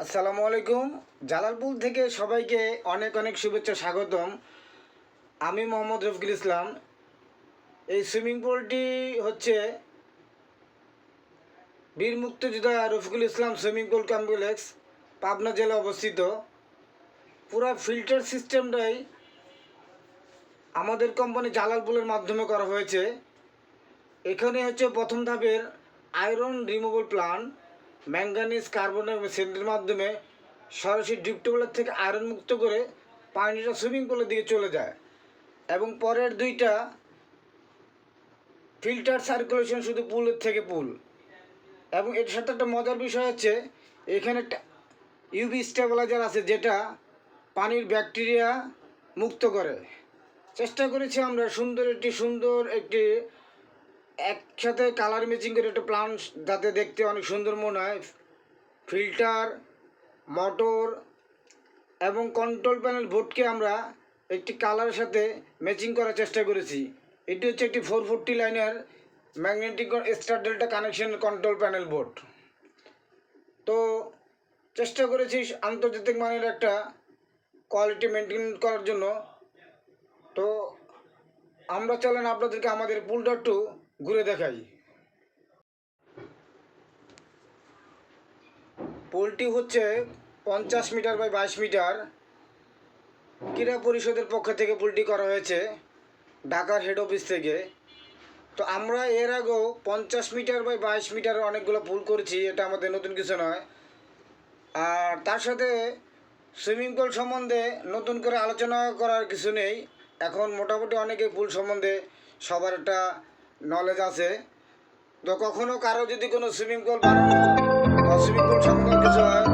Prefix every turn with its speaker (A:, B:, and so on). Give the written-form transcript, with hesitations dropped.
A: আসসালামু আলাইকুম। জালালপুর থেকে সবাইকে অনেক অনেক শুভেচ্ছা স্বাগতম। আমি মোহাম্মদ রফিকুল ইসলাম। এই সুইমিং পুলটি হচ্ছে বীর মুক্তিযোদ্ধা Rafiqul Islam swimming pool complex, Pabna জেলা অবস্থিত। পুরো ফিল্টার সিস্টেমটাই আমাদের কোম্পানি জালালপুরের মাধ্যমে করা হয়েছে। এখানে হচ্ছে প্রথম ধাপের আয়রন রিমুভাল প্লান্ট, ম্যাঙ্গানিজ কার্বনের সেন্টের মাধ্যমে সরাসরি ডিপ টিউবওয়েল থেকে আয়রন মুক্ত করে পানিটা সুইমিং পুলের দিকে চলে যায়। এবং পরের দুইটা ফিল্টার সার্কুলেশন শুধু পুলের থেকে পুল। এবং এর সাথে একটা মজার বিষয় হচ্ছে এখানে একটা ইউভি স্টেবিলাইজার আছে, যেটা পানির ব্যাকটেরিয়া মুক্ত করে। চেষ্টা করেছি আমরা সুন্দর একটি একসাথে কালার ম্যাচিং করে একটা প্লান্ট যাতে দেখতে অনেক সুন্দর মনে হয়। ফিল্টার, মোটর এবং কন্ট্রোল প্যানেল বোর্ডকে আমরা একটি কালারের সাথে ম্যাচিং করার চেষ্টা করেছি। এটি হচ্ছে একটি 440 লাইনের magnetic star delta connection control panel board. তো চেষ্টা করেছি আন্তর্জাতিক মানের একটা কোয়ালিটি মেনটেন করার জন্য। তো আমরা চলেন আপনাদেরকে আমাদের পুলটা একটু ঘুরে দেখাই। পুলটি হচ্ছে 50 মিটার বাই 22 মিটার। ক্রীড়া পরিষদের পক্ষ থেকে পুলটি করা হয়েছে ঢাকার হেড অফিস থেকে। তো আমরা এর আগেও 50 মিটার বাই 22 মিটার অনেকগুলো পুল করেছি, এটা আমাদের নতুন কিছু নয়। আর তার সাথে সুইমিং পুল সম্বন্ধে নতুন করে আলোচনা করার কিছু নেই। এখন মোটামুটি অনেকে পুল সম্বন্ধে সবার একটা নলেজ আছে। তো কখনও কারো যদি কোনো সুইমিং পুল বানানো বা সুইমিং পুল সম্বন্ধে কিছু হয়,